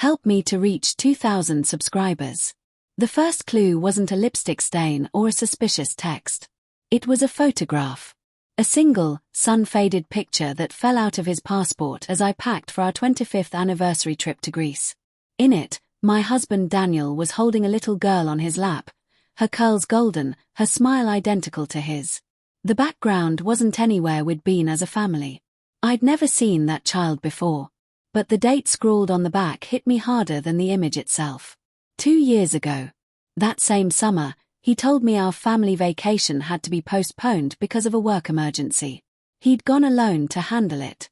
Help me to reach 2,000 subscribers. The first clue wasn't a lipstick stain or a suspicious text. It was a photograph. A single, sun-faded picture that fell out of his passport as I packed for our 25th anniversary trip to Greece. In it, my husband Daniel was holding a little girl on his lap, her curls golden, her smile identical to his. The background wasn't anywhere we'd been as a family. I'd never seen that child before. But the date scrawled on the back hit me harder than the image itself. 2 years ago. That same summer, he told me our family vacation had to be postponed because of a work emergency. He'd gone alone to handle it.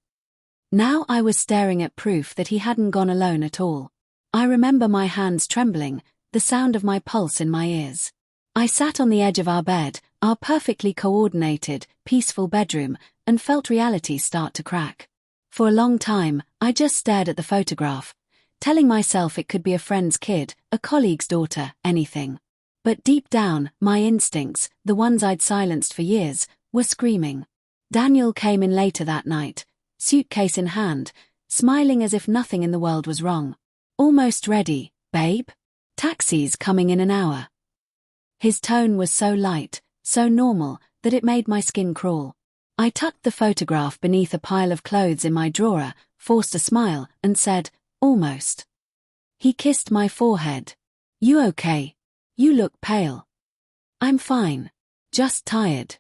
Now I was staring at proof that he hadn't gone alone at all. I remember my hands trembling, the sound of my pulse in my ears. I sat on the edge of our bed, our perfectly coordinated, peaceful bedroom, and felt reality start to crack. For a long time, I just stared at the photograph, telling myself it could be a friend's kid, a colleague's daughter, anything. But deep down, my instincts, the ones I'd silenced for years, were screaming. Daniel came in later that night, suitcase in hand, smiling as if nothing in the world was wrong. Almost ready, babe? Taxi's coming in an hour. His tone was so light, so normal, that it made my skin crawl. I tucked the photograph beneath a pile of clothes in my drawer, forced a smile, and said, almost. He kissed my forehead. You okay? You look pale. I'm fine. Just tired.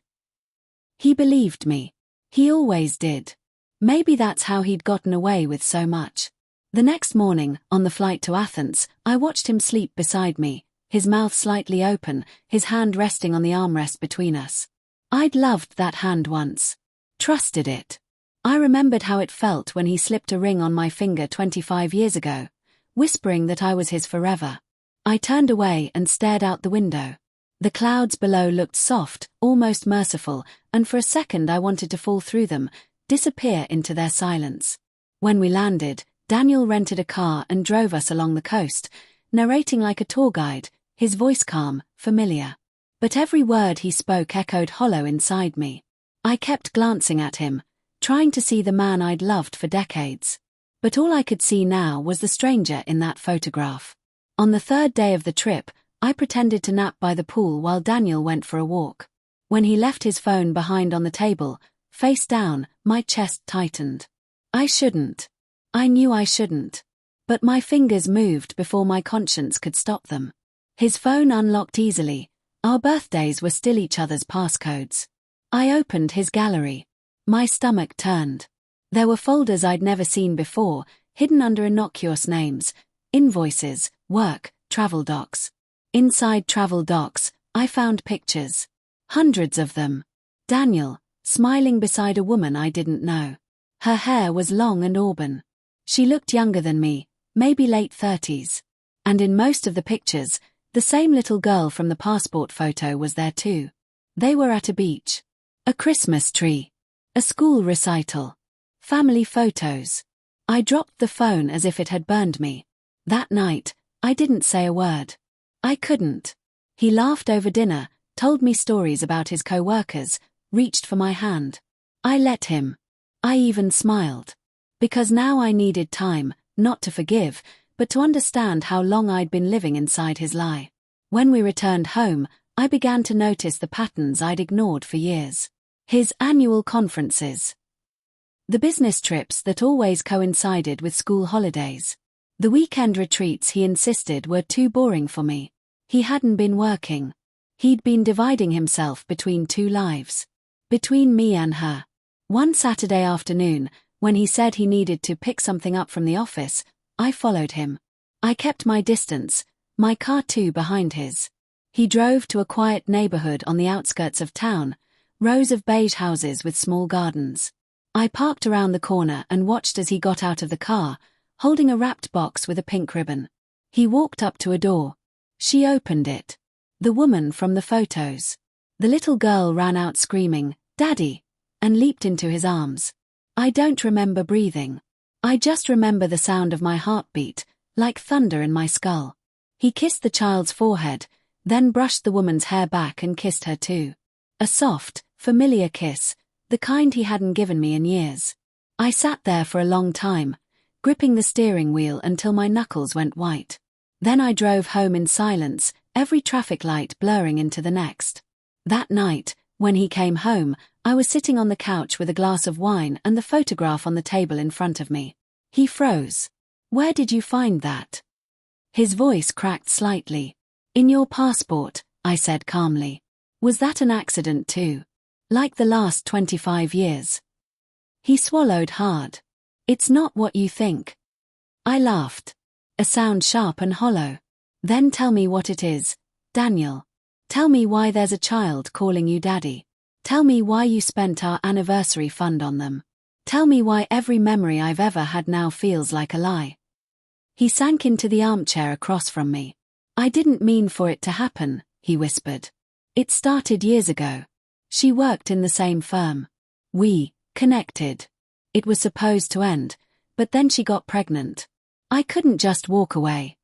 He believed me. He always did. Maybe that's how he'd gotten away with so much. The next morning, on the flight to Athens, I watched him sleep beside me, his mouth slightly open, his hand resting on the armrest between us. I'd loved that hand once. Trusted it. I remembered how it felt when he slipped a ring on my finger 25 years ago, whispering that I was his forever. I turned away and stared out the window. The clouds below looked soft, almost merciful, and for a second I wanted to fall through them, disappear into their silence. When we landed, Daniel rented a car and drove us along the coast, narrating like a tour guide, his voice calm, familiar. But every word he spoke echoed hollow inside me. I kept glancing at him, trying to see the man I'd loved for decades. But all I could see now was the stranger in that photograph. On the third day of the trip, I pretended to nap by the pool while Daniel went for a walk. When he left his phone behind on the table, face down, my chest tightened. I shouldn't. I knew I shouldn't. But my fingers moved before my conscience could stop them. His phone unlocked easily. Our birthdays were still each other's passcodes. I opened his gallery. My stomach turned. There were folders I'd never seen before, hidden under innocuous names, invoices, work, travel docs. Inside travel docs, I found pictures. Hundreds of them. Daniel, smiling beside a woman I didn't know. Her hair was long and auburn. She looked younger than me, maybe late 30s. And in most of the pictures, the same little girl from the passport photo was there too. They were at a beach. A Christmas tree. A school recital. Family photos. I dropped the phone as if it had burned me. That night, I didn't say a word. I couldn't. He laughed over dinner, told me stories about his co-workers, reached for my hand. I let him. I even smiled. Because now I needed time, not to forgive, but to understand how long I'd been living inside his lie. When we returned home, I began to notice the patterns I'd ignored for years. His annual conferences. The business trips that always coincided with school holidays. The weekend retreats he insisted were too boring for me. He hadn't been working. He'd been dividing himself between two lives. Between me and her. One Saturday afternoon, when he said he needed to pick something up from the office, I followed him. I kept my distance, my car too behind his. He drove to a quiet neighborhood on the outskirts of town, rows of beige houses with small gardens. I parked around the corner and watched as he got out of the car, holding a wrapped box with a pink ribbon. He walked up to a door. She opened it. The woman from the photos. The little girl ran out screaming, "Daddy!" and leaped into his arms. I don't remember breathing. I just remember the sound of my heartbeat, like thunder in my skull. He kissed the child's forehead, then brushed the woman's hair back and kissed her too. A soft, familiar kiss, the kind he hadn't given me in years. I sat there for a long time, gripping the steering wheel until my knuckles went white. Then I drove home in silence, every traffic light blurring into the next. That night, when he came home, I was sitting on the couch with a glass of wine and the photograph on the table in front of me. He froze. "Where did you find that?" His voice cracked slightly. "In your passport," I said calmly. "Was that an accident too? Like the last 25 years?" He swallowed hard. "It's not what you think." I laughed. A sound sharp and hollow. "Then tell me what it is, Daniel. Tell me why there's a child calling you daddy. Tell me why you spent our anniversary fund on them. Tell me why every memory I've ever had now feels like a lie." He sank into the armchair across from me. "I didn't mean for it to happen," he whispered. "It started years ago. She worked in the same firm. We connected. It was supposed to end, but then she got pregnant. I couldn't just walk away.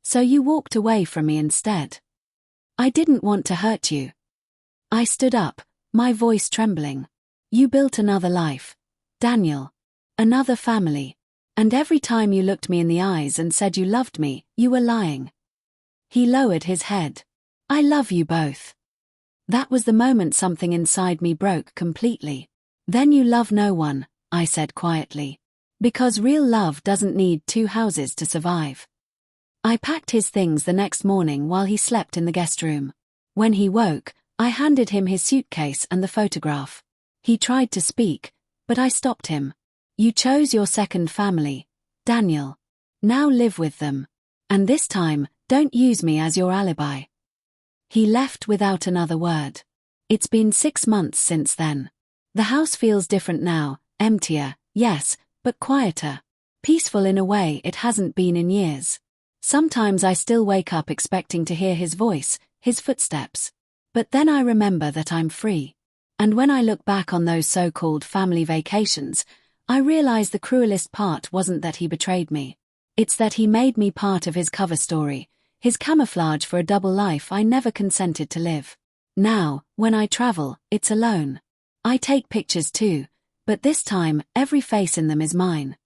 So you walked away from me instead. I didn't want to hurt you." I stood up, my voice trembling. "You built another life, Daniel. Another family. And every time you looked me in the eyes and said you loved me, you were lying." He lowered his head. "I love you both." That was the moment something inside me broke completely. "Then you love no one," I said quietly. "Because real love doesn't need two houses to survive." I packed his things the next morning while he slept in the guest room. When he woke, I handed him his suitcase and the photograph. He tried to speak, but I stopped him. "You chose your second family, Daniel. Now live with them. And this time, don't use me as your alibi." He left without another word. It's been 6 months since then. The house feels different now, emptier, yes, but quieter. Peaceful in a way it hasn't been in years. Sometimes I still wake up expecting to hear his voice, his footsteps. But then I remember that I'm free. And when I look back on those so-called family vacations, I realize the cruelest part wasn't that he betrayed me. It's that he made me part of his cover story, his camouflage for a double life I never consented to live. Now, when I travel, it's alone. I take pictures too, but this time, every face in them is mine.